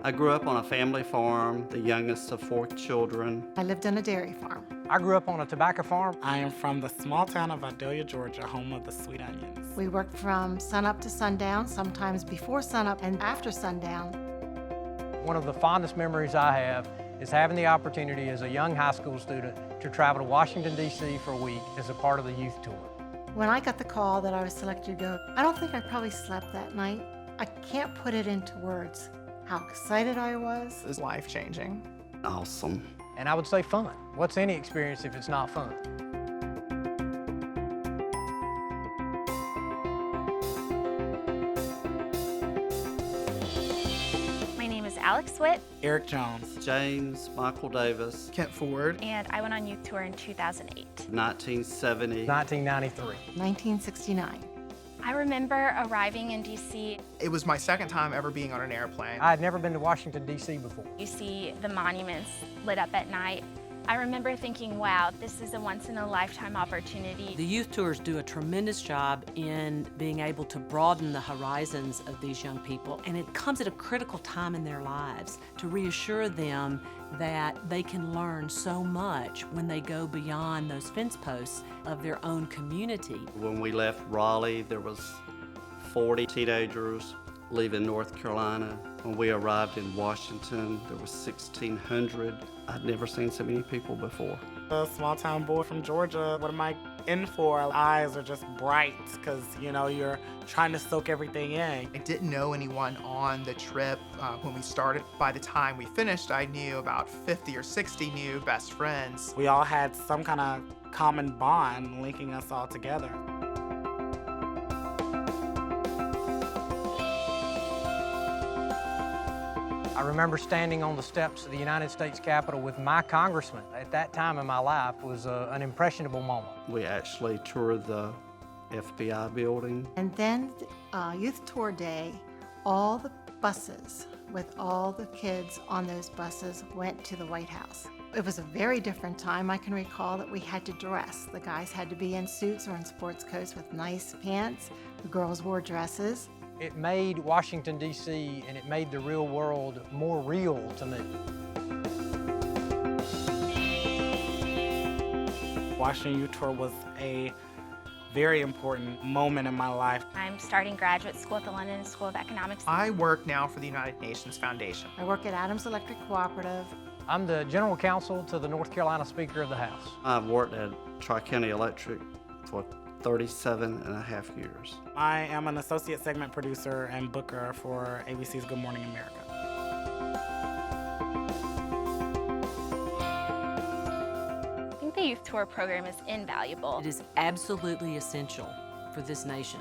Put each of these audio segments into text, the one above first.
I grew up on a family farm, the youngest of 4 children. I lived on a dairy farm. I grew up on a tobacco farm. I am from the small town of Vidalia, Georgia, home of the sweet onions. We worked from sunup to sundown, sometimes before sunup and after sundown. One of the fondest memories I have is having the opportunity as a young high school student to travel to Washington, D.C. for a week as a part of the youth tour. When I got the call that I was selected to go, I don't think I probably slept that night. I can't put it into words how excited I was. It was life-changing. Awesome. And I would say fun. What's any experience if it's not fun? My name is Alex Witt, Eric Jones. James Michael Davis, Kent Ford. and I went on youth tour in 2008. 1970. 1993. 1969. I remember arriving in DC. It was my second time ever being on an airplane. I had never been to Washington, D.C. before. You see the monuments lit up at night. I remember thinking, wow, this is a once-in-a-lifetime opportunity. The youth tours do a tremendous job in being able to broaden the horizons of these young people, and it comes at a critical time in their lives to reassure them that they can learn so much when they go beyond those fence posts of their own community. When we left Raleigh, there was 40 teenagers leaving North Carolina. When we arrived in Washington, there was 1,600. I'd never seen so many people before. A small town boy from Georgia. What am I in for? Eyes are just bright because, you're trying to soak everything in. I didn't know anyone on the trip when we started. By the time we finished, I knew about 50 or 60 new best friends. We all had some kind of common bond linking us all together. I remember standing on the steps of the United States Capitol with my congressman. At that time in my life was an impressionable moment. We actually toured the FBI building. And then youth tour day, all the buses with all the kids on those buses went to the White House. It was a very different time. I can recall that we had to dress. The guys had to be in suits or in sports coats with nice pants. The girls wore dresses. It made Washington, D.C., and it made the real world more real to me. Washington Youth Tour was a very important moment in my life. I'm starting graduate school at the London School of Economics. I work now for the United Nations Foundation. I work at Adams Electric Cooperative. I'm the general counsel to the North Carolina Speaker of the House. I've worked at Tri-County Electric for 37 and a half years. I am an associate segment producer and booker for ABC's Good Morning America. I think the youth tour program is invaluable. It is absolutely essential for this nation,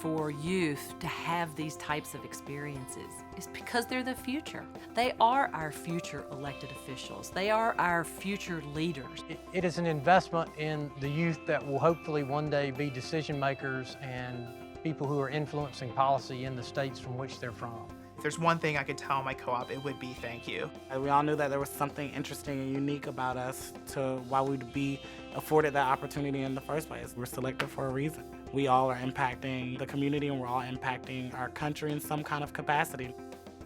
for youth to have these types of experiences. It's because they're the future. They are our future elected officials. They are our future leaders. It is an investment in the youth that will hopefully one day be decision makers and people who are influencing policy in the states from which they're from. If there's one thing I could tell my co-op, it would be thank you. We all knew that there was something interesting and unique about us to why we'd be afforded that opportunity in the first place. We're selected for a reason. We all are impacting the community and we're all impacting our country in some kind of capacity.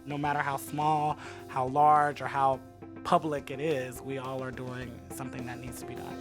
No matter how small, how large, or how public it is, we all are doing something that needs to be done.